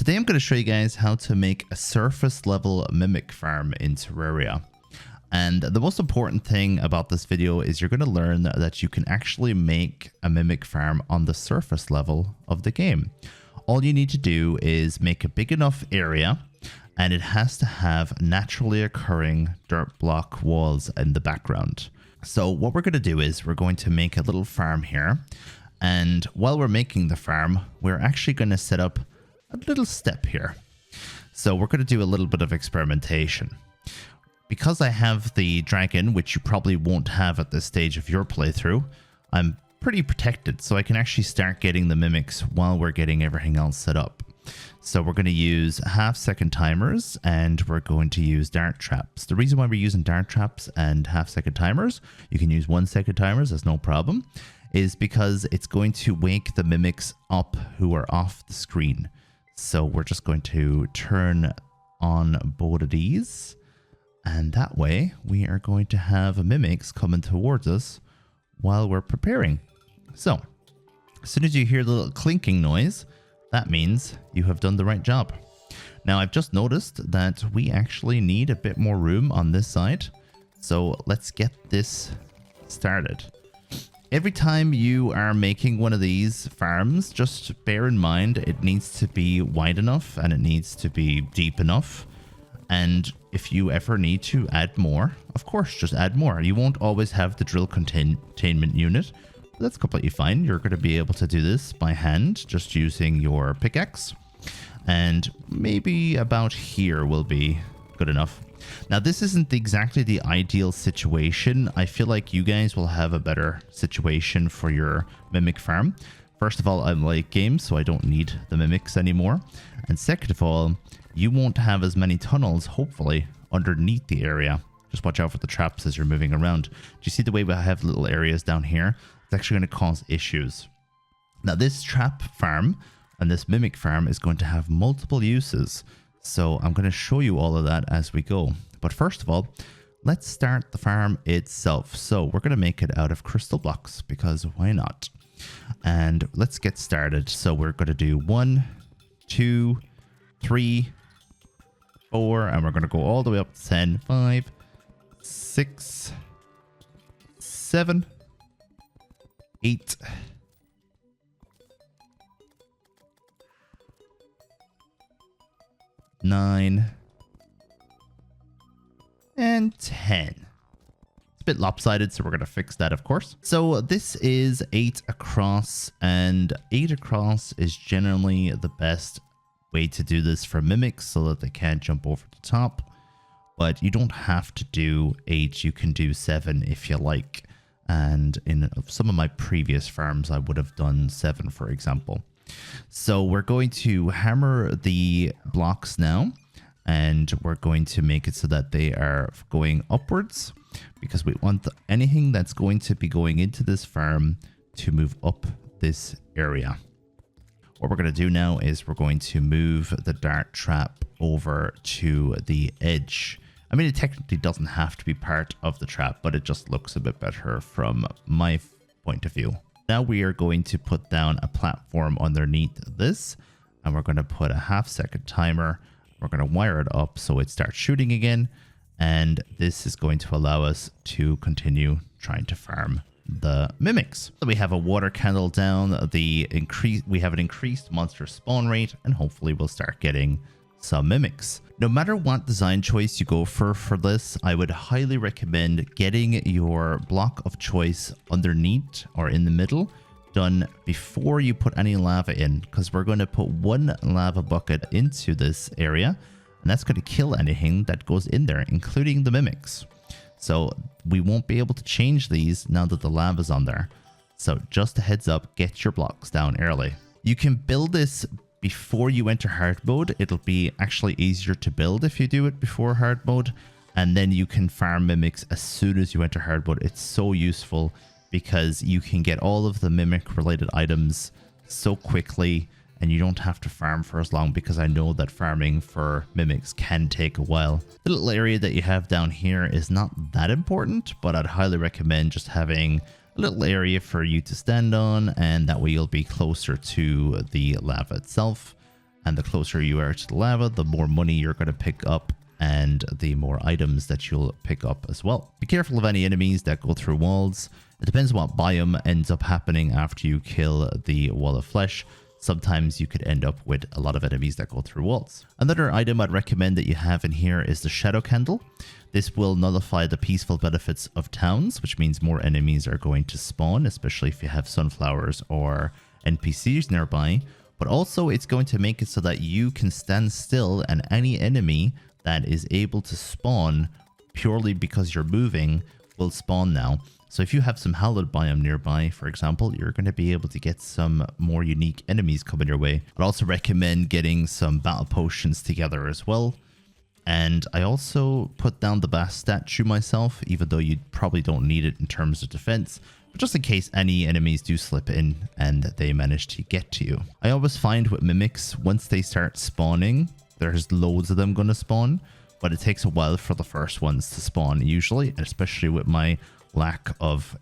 Today I'm going to show you guys how to make a surface level mimic farm in Terraria. And the most important thing about this video is you're going to learn that you can actually make a mimic farm on the surface level of the game. All you need to do is make a big enough area, and it has to have naturally occurring dirt block walls in the background. So what we're going to do is we're going to make a little farm here. And while we're making the farm, we're actually going to set up a little step here. So we're going to do a little bit of experimentation. Because I have the dragon, which you probably won't have at this stage of your playthrough, I'm pretty protected, so I can actually start getting the mimics while we're getting everything else set up. So we're going to use half-second timers, and we're going to use dart traps. The reason why we're using dart traps and half-second timers, you can use 1-second timers, that's no problem, is because it's going to wake the mimics up who are off the screen. So we're just going to turn on both of these, and that way we are going to have mimics coming towards us while we're preparing. So as soon as you hear the little clinking noise, that means you have done the right job. Now I've just noticed that we actually need a bit more room on this side. So let's get this started. Every time you are making one of these farms, just bear in mind it needs to be wide enough and it needs to be deep enough. And if you ever need to add more, of course, just add more. You won't always have the drill containment unit. But that's completely fine. You're going to be able to do this by hand, just using your pickaxe. And maybe about here will be good enough. Now, this isn't exactly the ideal situation. I feel like you guys will have a better situation for your mimic farm. First of all, I'm late game, so I don't need the mimics anymore. And second of all, you won't have as many tunnels, hopefully, underneath the area. Just watch out for the traps as you're moving around. Do you see the way we have little areas down here? It's actually going to cause issues. Now, this trap farm and this mimic farm is going to have multiple uses. So I'm going to show you all of that as we go. But first of all, let's start the farm itself. So we're going to make it out of crystal blocks because why not? And let's get started. So we're going to do 1, 2, 3, 4, and we're going to go all the way up to 10, 5, 6, 7, 8, 9, and 10. It's a bit lopsided, so we're going to fix that, of course. So this is 8 across, and 8 across is generally the best way to do this for mimics so that they can't jump over the top. But you don't have to do 8, you can do 7 if you like. And in some of my previous farms, I would have done 7, for example. So we're going to hammer the blocks now, and we're going to make it so that they are going upwards because we want anything that's going to be going into this farm to move up this area. What we're going to do now is we're going to move the dart trap over to the edge. I mean, it technically doesn't have to be part of the trap, but it just looks a bit better from my point of view. Now we are going to put down a platform underneath this, and we're going to put a half-second timer. We're going to wire it up so it starts shooting again, and this is going to allow us to continue trying to farm the mimics. So we have a water candle down, we have an increased monster spawn rate, and hopefully we'll start getting some mimics. No matter what design choice you go for this, I would highly recommend getting your block of choice underneath or in the middle done before you put any lava in, because we're going to put 1 lava bucket into this area, and that's going to kill anything that goes in there, including the mimics. So we won't be able to change these now that the lava's on there. So just a heads up, get your blocks down early. You can build this before you enter hard mode. It'll be actually easier to build if you do it before hard mode, and then you can farm mimics as soon as you enter hard mode. It's so useful because you can get all of the mimic related items so quickly, and you don't have to farm for as long, because I know that farming for mimics can take a while. The little area that you have down here is not that important, but I'd highly recommend just having a little area for you to stand on, and that way you'll be closer to the lava itself. And the closer you are to the lava, the more money you're going to pick up and the more items that you'll pick up as well. Be careful of any enemies that go through walls. It depends what biome ends up happening after you kill the wall of flesh. Sometimes you could end up with a lot of enemies that go through walls. Another item I'd recommend that you have in here is the shadow candle. This will nullify the peaceful benefits of towns, which means more enemies are going to spawn, especially if you have sunflowers or NPCs nearby. But also it's going to make it so that you can stand still and any enemy that is able to spawn purely because you're moving will spawn now. So if you have some hallowed biome nearby, for example, you're going to be able to get some more unique enemies coming your way. I'd also recommend getting some battle potions together as well. And I also put down the Bass statue myself, even though you probably don't need it in terms of defense, but just in case any enemies do slip in and they manage to get to you. I always find with mimics, once they start spawning, there's loads of them going to spawn, but it takes a while for the first ones to spawn usually, especially with my lack of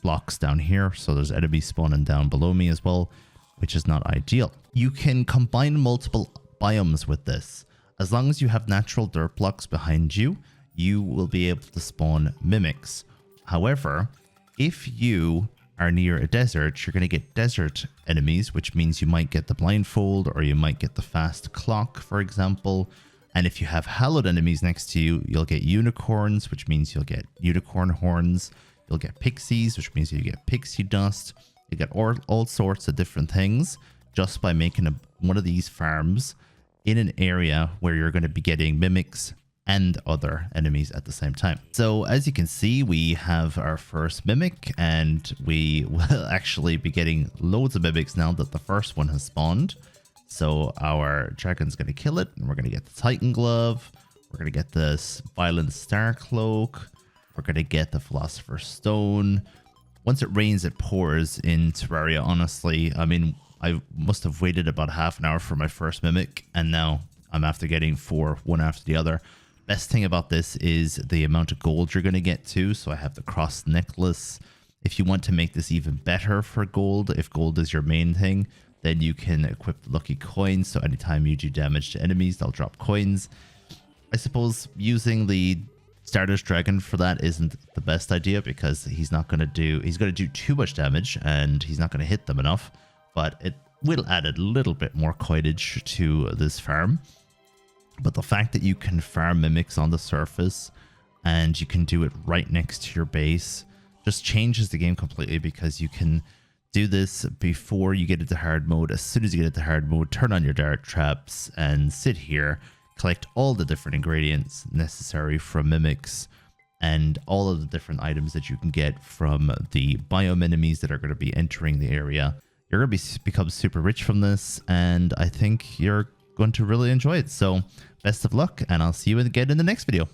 blocks down here. So there's enemies spawning down below me as well, which is not ideal. You can combine multiple biomes with this. As long as you have natural dirt blocks behind you, you will be able to spawn mimics. However, if you are near a desert, you're going to get desert enemies, which means you might get the blindfold or you might get the fast clock, for example. And if you have hallowed enemies next to you, you'll get unicorns, which means you'll get unicorn horns. You'll get pixies, which means you get pixie dust. You get all sorts of different things just by making one of these farms in an area where you're going to be getting mimics and other enemies at the same time. So as you can see, we have our first mimic and we will actually be getting loads of mimics now that the first one has spawned. So our dragon's going to kill it, and we're going to get the Titan Glove. We're going to get this Violent Star Cloak. We're going to get the Philosopher's Stone. Once it rains, it pours in Terraria, honestly. I mean, I must have waited about half an hour for my first mimic, and now I'm after getting 4, one after the other. Best thing about this is the amount of gold you're going to get too. So I have the cross necklace. If you want to make this even better for gold, if gold is your main thing, then you can equip the lucky coins. So anytime you do damage to enemies, they'll drop coins. I suppose using the Stardust Dragon for that isn't the best idea because he's going to do too much damage and he's not going to hit them enough, but it will add a little bit more coinage to this farm. But the fact that you can farm mimics on the surface and you can do it right next to your base just changes the game completely, because you can do this before you get into hard mode. As soon as you get into hard mode, turn on your dart traps and sit here, collect all the different ingredients necessary from mimics and all of the different items that you can get from the biome enemies that are going to be entering the area. You're going to become super rich from this, and I think you're going to really enjoy it. So best of luck, and I'll see you again in the next video.